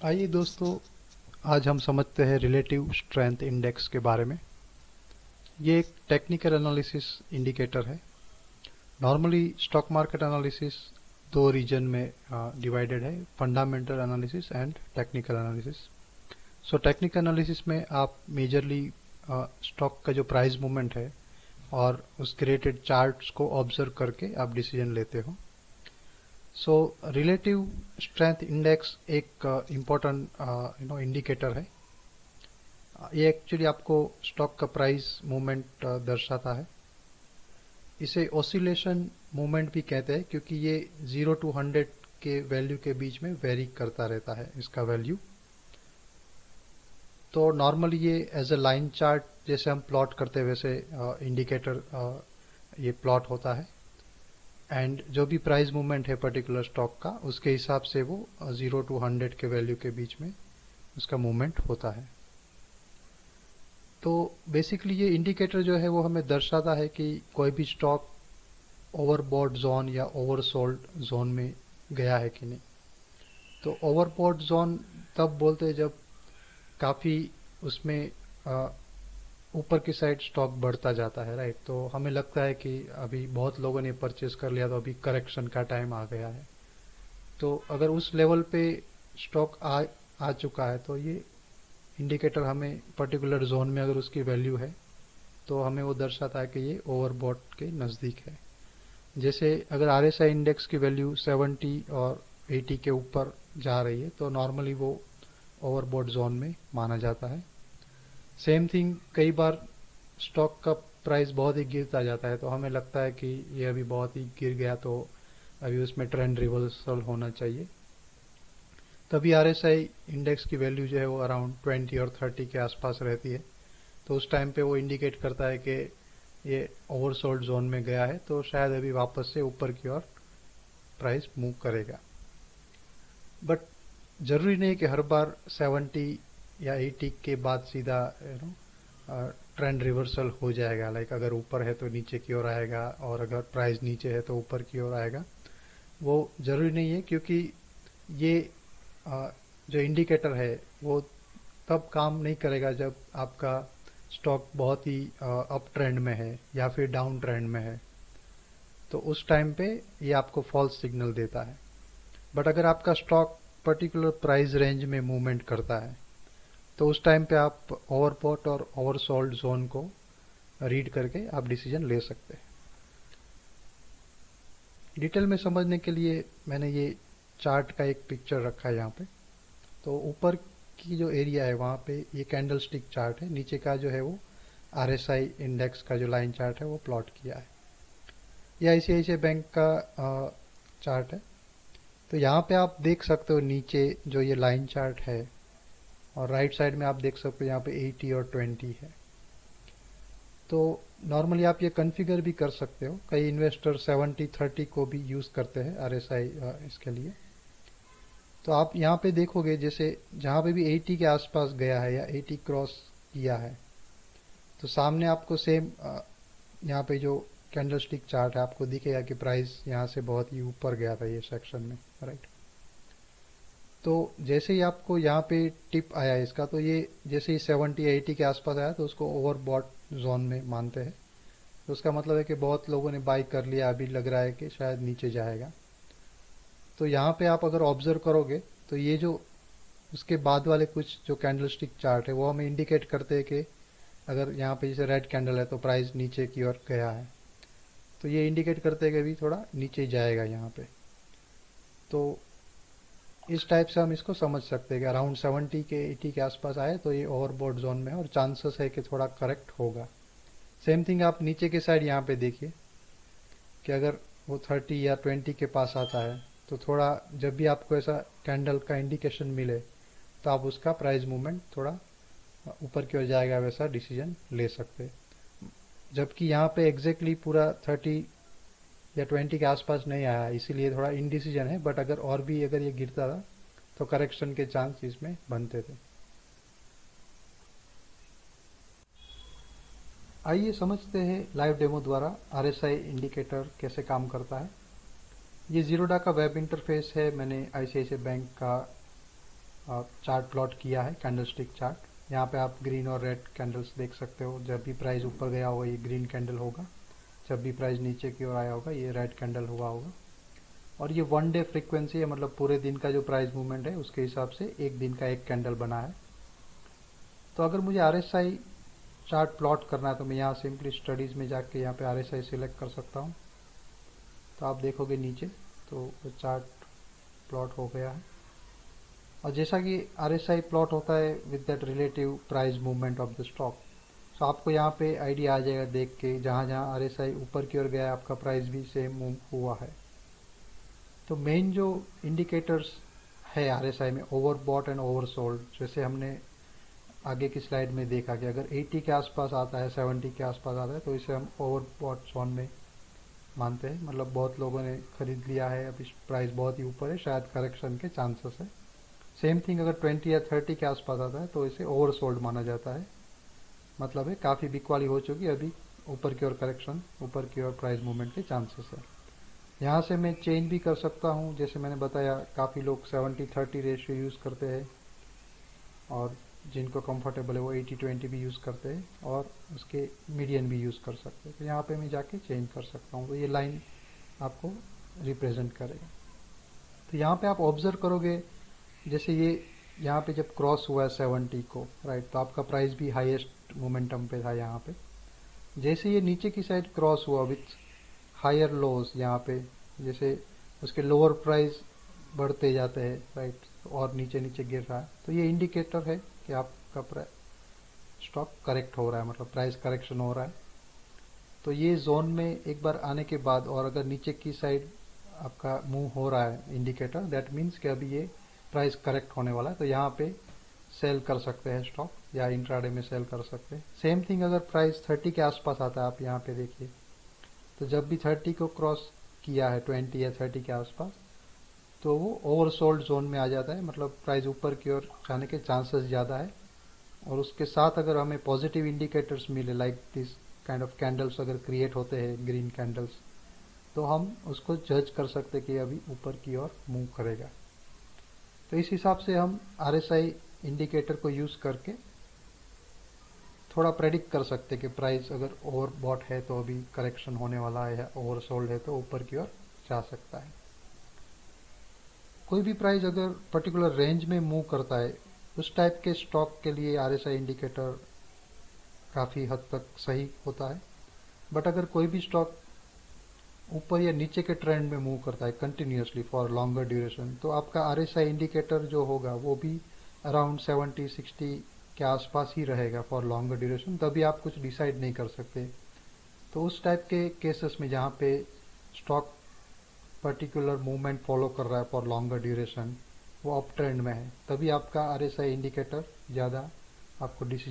आइए दोस्तों, आज हम समझते हैं रिलेटिव स्ट्रेंथ इंडेक्स के बारे में। ये एक टेक्निकल एनालिसिस इंडिकेटर है। नॉर्मली स्टॉक मार्केट एनालिसिस दो रीजन में डिवाइडेड है, fundamental analysis and technical analysis. So technical analysis में आप मेजरली स्टॉक का जो प्राइस मूवमेंट है और उसके रिलेटेड चार्ट्स को ऑब्जर्व करके आप डिसीजन लेते हो। सो रिलेटिव स्ट्रेंथ इंडेक्स एक इम्पोर्टेंट इंडिकेटर है। ये एक्चुअली आपको स्टॉक का प्राइस मूवमेंट दर्शाता है। इसे ऑसिलेशन मूवमेंट भी कहते हैं क्योंकि ये 0 to 100 के वैल्यू के बीच में वेरी करता रहता है इसका वैल्यू। तो नॉर्मली ये एज अ लाइन चार्ट जैसे हम प्लॉट करते हैं वैसे इंडिकेटर ये प्लॉट होता है। एंड जो भी प्राइस मूवमेंट है पर्टिकुलर स्टॉक का, उसके हिसाब से वो 0 to 100 के वैल्यू के बीच में उसका मूवमेंट होता है। तो बेसिकली ये इंडिकेटर जो है वो हमें दर्शाता है कि कोई भी स्टॉक ओवरबॉट जोन या ओवरसोल्ड जोन में गया है कि नहीं। तो ओवरबॉट जोन तब बोलते हैं जब काफ़ी उसमें ऊपर की साइड स्टॉक बढ़ता जाता है, राइट। तो हमें लगता है कि अभी बहुत लोगों ने परचेस कर लिया तो अभी करेक्शन का टाइम आ गया है। तो अगर उस लेवल पे स्टॉक आ चुका है तो ये इंडिकेटर हमें पर्टिकुलर जोन में अगर उसकी वैल्यू है तो हमें वो दर्शाता है कि ये ओवरबॉट के नज़दीक है। जैसे अगर आरएसआई इंडेक्स की वैल्यू 70 और 80 के ऊपर जा रही है तो नॉर्मली वो ओवरबॉट जोन में माना जाता है। सेम थिंग कई बार स्टॉक का प्राइस बहुत ही गिरता जाता है तो हमें लगता है कि ये अभी बहुत ही गिर गया तो अभी उसमें ट्रेंड रिवर्सल होना चाहिए। तभी आरएसआई इंडेक्स की वैल्यू जो है वो अराउंड 20 और 30 के आसपास रहती है। तो उस टाइम पे वो इंडिकेट करता है कि ये ओवरसोल्ड जोन में गया है तो शायद अभी वापस से ऊपर की ओर प्राइस मूव करेगा। बट जरूरी नहीं कि हर बार 70 या 80 के बाद सीधा ट्रेंड रिवर्सल हो जाएगा। लाइक अगर ऊपर है तो नीचे की ओर आएगा और अगर प्राइस नीचे है तो ऊपर की ओर आएगा। वो जरूरी नहीं है क्योंकि ये जो इंडिकेटर है वो तब काम नहीं करेगा जब आपका स्टॉक बहुत ही अप ट्रेंड में है या फिर डाउन ट्रेंड में है। तो उस टाइम पे ये आपको फॉल्स सिग्नल देता है। बट अगर आपका स्टॉक पर्टिकुलर प्राइस रेंज में मूवमेंट करता है तो उस टाइम पे आप ओवरबॉट और ओवरसोल्ड जोन को रीड करके आप डिसीजन ले सकते हैं। डिटेल में समझने के लिए मैंने ये चार्ट का एक पिक्चर रखा है यहाँ पे। तो ऊपर की जो एरिया है वहाँ पे ये कैंडल स्टिक चार्ट है, नीचे का जो है वो आरएसआई इंडेक्स का जो लाइन चार्ट है वो प्लॉट किया है। यह आईसीआईसीआई बैंक का चार्ट है। तो यहाँ पे आप देख सकते हो नीचे जो ये लाइन चार्ट है और राइट साइड में आप देख सकते हो यहाँ पे 80 और 20 है। तो नॉर्मली आप ये कॉन्फ़िगर भी कर सकते हो। कई इन्वेस्टर 70-30 को भी यूज़ करते हैं आरएसआई इसके लिए। तो आप यहाँ पे देखोगे जैसे जहाँ पे भी 80 के आसपास गया है या 80 क्रॉस किया है तो सामने आपको सेम यहाँ पे जो कैंडल स्टिक चार्ट है आपको दिखेगा कि प्राइस यहाँ से बहुत ही ऊपर गया था ये सेक्शन में, राइट। तो जैसे ही आपको यहाँ पे टिप आया इसका तो ये जैसे ही 70-80 के आसपास आया तो उसको ओवरबॉट जोन में मानते हैं। तो उसका मतलब है कि बहुत लोगों ने बाई कर लिया, अभी लग रहा है कि शायद नीचे जाएगा। तो यहाँ पे आप अगर ऑब्जर्व करोगे तो ये जो उसके बाद वाले कुछ जो कैंडल स्टिक चार्ट है वो हमें इंडिकेट करते हैं कि अगर यहाँ पे जैसे रेड कैंडल है तो प्राइस नीचे की ओर गया है। तो ये इंडिकेट करते हैं कि अभी थोड़ा नीचे जाएगा यहाँ पे। तो इस टाइप से हम इसको समझ सकते हैं कि अराउंड 70 के 80 के आसपास आए तो ये ओवरबॉट जोन में है और चांसेस है कि थोड़ा करेक्ट होगा। सेम थिंग आप नीचे के साइड यहाँ पे देखिए कि अगर वो 30 या 20 के पास आता है तो थोड़ा जब भी आपको ऐसा कैंडल का इंडिकेशन मिले तो आप उसका प्राइस मूवमेंट थोड़ा ऊपर की ओर जाएगा वैसा डिसीजन ले सकते हैं। जबकि यहाँ पे एग्जैक्टली पूरा 30 या 20 के आसपास नहीं आया इसीलिए थोड़ा इनडिसीजन है। बट अगर और भी अगर ये गिरता था तो करेक्शन के चांस इसमें बनते थे। आइए समझते हैं लाइव डेमो द्वारा आरएसआई इंडिकेटर कैसे काम करता है। ये जीरोडा का वेब इंटरफेस है। मैंने आईसीआईसीआई बैंक का चार्ट प्लॉट किया है, कैंडलस्टिक चार्ट। यहाँ पे आप ग्रीन और रेड कैंडल्स देख सकते हो। जब भी प्राइस ऊपर गया होगा ये ग्रीन कैंडल होगा, जब भी प्राइस नीचे की ओर आया होगा ये रेड कैंडल हुआ होगा। और ये 1 डे फ्रीक्वेंसी है, मतलब पूरे दिन का जो प्राइस मूवमेंट है उसके हिसाब से एक दिन का एक कैंडल बना है। तो अगर मुझे RSI चार्ट प्लॉट करना है तो मैं यहाँ सिंपली स्टडीज में जाके यहाँ पे RSI सिलेक्ट कर सकता हूँ। तो आप देखोगे नीचे तो वो चार्ट प्लॉट हो गया है। और जैसा कि RSI प्लॉट होता है with that relative price movement of the stock, तो आपको यहाँ पे आइडिया आ जाएगा देख के, जहाँ जहाँ RSI ऊपर की ओर गया है आपका प्राइस भी सेम मूव हुआ है। तो मेन जो इंडिकेटर्स है RSI में, ओवरबॉट एंड ओवरसोल्ड, जैसे हमने आगे की स्लाइड में देखा कि अगर 80 के आसपास आता है, 70 के आसपास आता है, तो इसे हम ओवरबॉट जोन में मानते हैं। मतलब बहुत लोगों ने खरीद लिया है, अब इस प्राइस बहुत ही ऊपर है, शायद करेक्शन के चांसेस है। सेम थिंग अगर 20 या 30 के आसपास आता है तो इसे ओवरसोल्ड माना जाता है, मतलब है काफ़ी बिकवाली हो चुकी, अभी ऊपर की ओर करेक्शन, ऊपर की ओर प्राइस मूवमेंट के चांसेस है। यहाँ से मैं चेंज भी कर सकता हूँ, जैसे मैंने बताया काफ़ी लोग 70-30 रेशियो यूज़ करते हैं, और जिनको कंफर्टेबल है वो 80-20 भी यूज़ करते हैं, और उसके मीडियन भी यूज़ कर सकते हैं। तो यहाँ पे मैं जाके चेंज कर सकता हूँ, तो ये लाइन आपको रिप्रेजेंट करेगा। तो यहाँ पे आप ऑब्जर्व करोगे, जैसे ये यहाँ पे जब क्रॉस हुआ है 70 को, राइट, तो आपका प्राइस भी हाईएस्ट मोमेंटम पे था यहाँ पे। जैसे ये नीचे की साइड क्रॉस हुआ विथ हायर लोज यहाँ पे, जैसे उसके लोअर प्राइस बढ़ते जाते हैं, राइट, और नीचे नीचे गिर रहा है, तो ये इंडिकेटर है कि आपका स्टॉक करेक्ट हो रहा है, मतलब प्राइस करेक्शन हो रहा है। तो ये जोन में एक बार आने के बाद, और अगर नीचे की साइड आपका मूव हो रहा है इंडिकेटर, दैट मीन्स कि अभी ये प्राइस करेक्ट होने वाला है, तो यहाँ पे सेल कर सकते हैं स्टॉक, या इंट्राडे में सेल कर सकते हैं। सेम थिंग अगर प्राइस 30 के आसपास आता है, आप यहाँ पे देखिए, तो जब भी 30 को क्रॉस किया है 20 या 30 के आसपास, तो वो ओवरसोल्ड जोन में आ जाता है, मतलब प्राइस ऊपर की ओर जाने के चांसेस ज़्यादा है। और उसके साथ अगर हमें पॉजिटिव इंडिकेटर्स मिले, like this kind of candles अगर क्रिएट होते हैं, ग्रीन कैंडल्स, तो हम उसको जज कर सकते कि अभी ऊपर की ओर मूव करेगा। तो इस हिसाब से हम RSI इंडिकेटर को यूज़ करके थोड़ा प्रेडिक्ट कर सकते कि प्राइस अगर ओवरबॉट है तो अभी करेक्शन होने वाला है, या ओवरसोल्ड है तो ऊपर की ओर जा सकता है। कोई भी प्राइस अगर पर्टिकुलर रेंज में मूव करता है, उस टाइप के स्टॉक के लिए RSI इंडिकेटर काफ़ी हद तक सही होता है। बट अगर कोई भी स्टॉक ऊपर या नीचे के ट्रेंड में मूव करता है कंटिन्यूसली फॉर लॉन्गर ड्यूरेशन, तो आपका RSI इंडिकेटर जो होगा वो भी अराउंड 70-60 के आसपास ही रहेगा फॉर लॉन्गर ड्यूरेशन, तभी आप कुछ डिसाइड नहीं कर सकते। तो उस टाइप के केसेस में जहाँ पे स्टॉक पर्टिकुलर मूवमेंट फॉलो कर रहा है फॉर लॉन्गर ड्यूरेशन, वो अप ट्रेंड में है, तभी आपका RSI इंडिकेटर ज़्यादा आपको डिसीजन